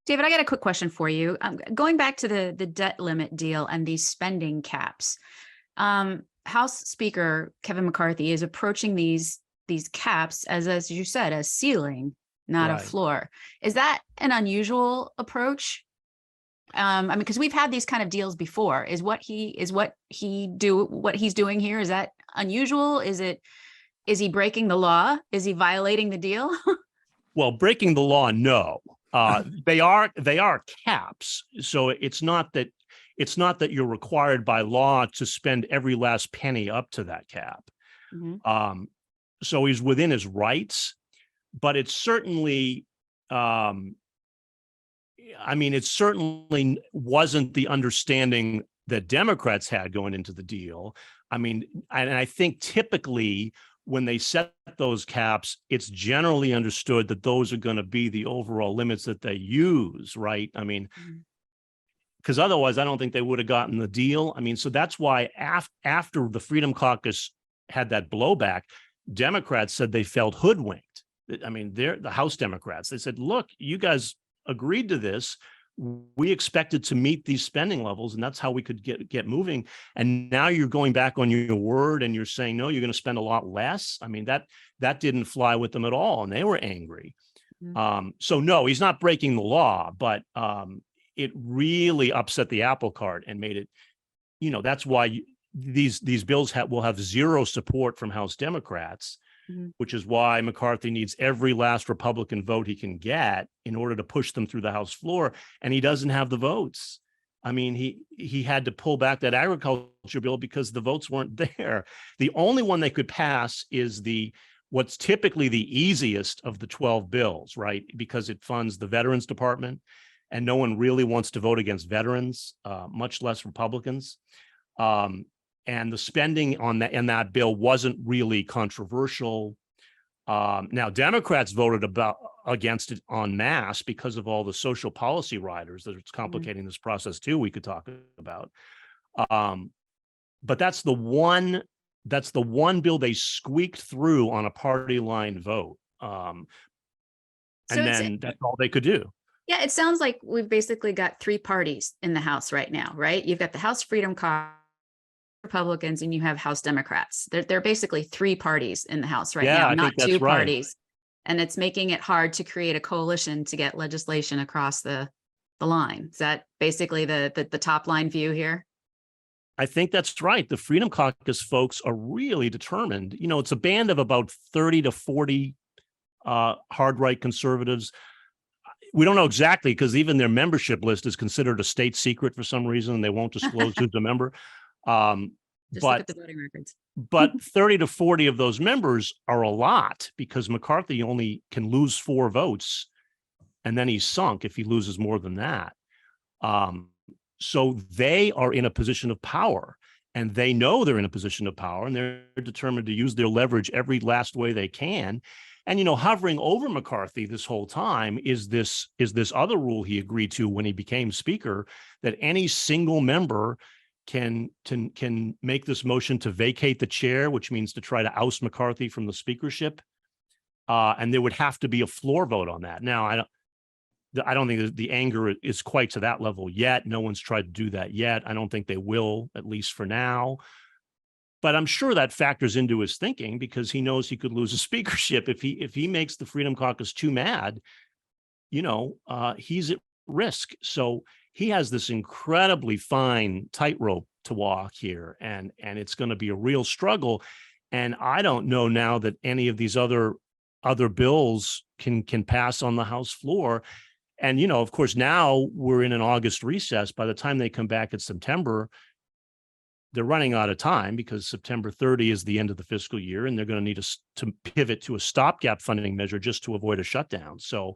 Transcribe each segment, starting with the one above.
David, I got a quick question for you. Going back to the debt limit deal and these spending caps, House Speaker Kevin McCarthy is approaching these caps as you said, a ceiling, not a floor. Is that an unusual approach? I mean, because we've had these kind of deals before. Is what he's doing here, is that unusual? Is he breaking the law? Is he violating the deal? Well, breaking the law, no. They are caps. So it's not that you're required by law to spend every last penny up to that cap. Mm-hmm. So he's within his rights, but it's certainly, it certainly wasn't the understanding that Democrats had going into the deal. I mean, and I think typically when they set those caps, it's generally understood that those are going to be the overall limits that they use, right? I mean, because otherwise I don't think they would have gotten the deal. I mean, so that's why after the Freedom Caucus had that blowback, Democrats said they felt hoodwinked. I mean, the House Democrats, they said, look, you guys agreed to this. We expected to meet these spending levels, and that's how we could get moving. And now you're going back on your word and you're saying, no, you're going to spend a lot less. I mean, that didn't fly with them at all, and they were angry. Mm-hmm. So no, he's not breaking the law, but it really upset the apple cart and made it, that's why these bills will have zero support from House Democrats. Mm-hmm. Which is why McCarthy needs every last Republican vote he can get in order to push them through the House floor. And he doesn't have the votes. I mean, he had to pull back that agriculture bill because the votes weren't there. The only one they could pass is what's typically the easiest of the 12 bills, right? Because it funds the Veterans Department, and no one really wants to vote against veterans, much less Republicans. And the spending in that bill wasn't really controversial. Now, Democrats voted against it en masse because of all the social policy riders that it's complicating this process too. We could talk about, but that's the one bill they squeaked through on a party line vote, and then that's all they could do. Yeah, it sounds like we've basically got three parties in the House right now, right? You've got the House Freedom Caucus, Republicans, and you have House Democrats. They're basically three parties in the House right now, not two parties. And it's making it hard to create a coalition to get legislation across the line. Is that basically the top line view here? I think that's right. The Freedom Caucus folks are really determined. It's a band of about 30 to 40 hard right conservatives. We don't know exactly because even their membership list is considered a state secret for some reason. They won't disclose who's a member. Just look at the voting records. But 30 to 40 of those members are a lot because McCarthy only can lose 4 votes, and then he's sunk if he loses more than that. So they are in a position of power, and they know they're in a position of power, and they're determined to use their leverage every last way they can. And, hovering over McCarthy this whole time is this other rule he agreed to when he became speaker, that any single member can make this motion to vacate the chair, which means to try to oust McCarthy from the speakership. And there would have to be a floor vote on that. Now, I don't think the anger is quite to that level yet. No one's tried to do that yet. I don't think they will, at least for now. But I'm sure that factors into his thinking because he knows he could lose a speakership if he makes the Freedom Caucus too mad. He's at risk. So he has this incredibly fine tightrope to walk here, and it's going to be a real struggle. And I don't know now that any of these other bills can pass on the House floor. And of course, now we're in an August recess. By the time they come back in September, they're running out of time because September 30 is the end of the fiscal year, and they're going to need to pivot to a stopgap funding measure just to avoid a shutdown. So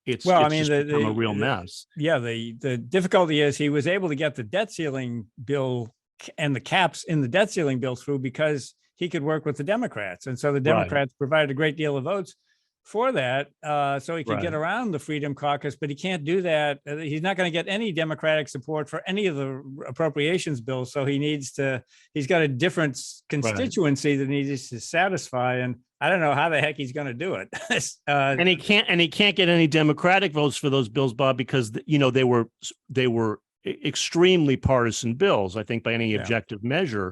it's just become a real mess. Yeah, the difficulty is he was able to get the debt ceiling bill and the caps in the debt ceiling bill through because he could work with the Democrats. And so the Democrats provided a great deal of votes for that, so he could get around the Freedom Caucus, but he can't do that. He's not going to get any Democratic support for any of the appropriations bills. So he's got a different constituency that he needs to satisfy. And I don't know how the heck he's going to do it. And he can't get any Democratic votes for those bills, Bob, because they were extremely partisan bills, I think, by any objective measure.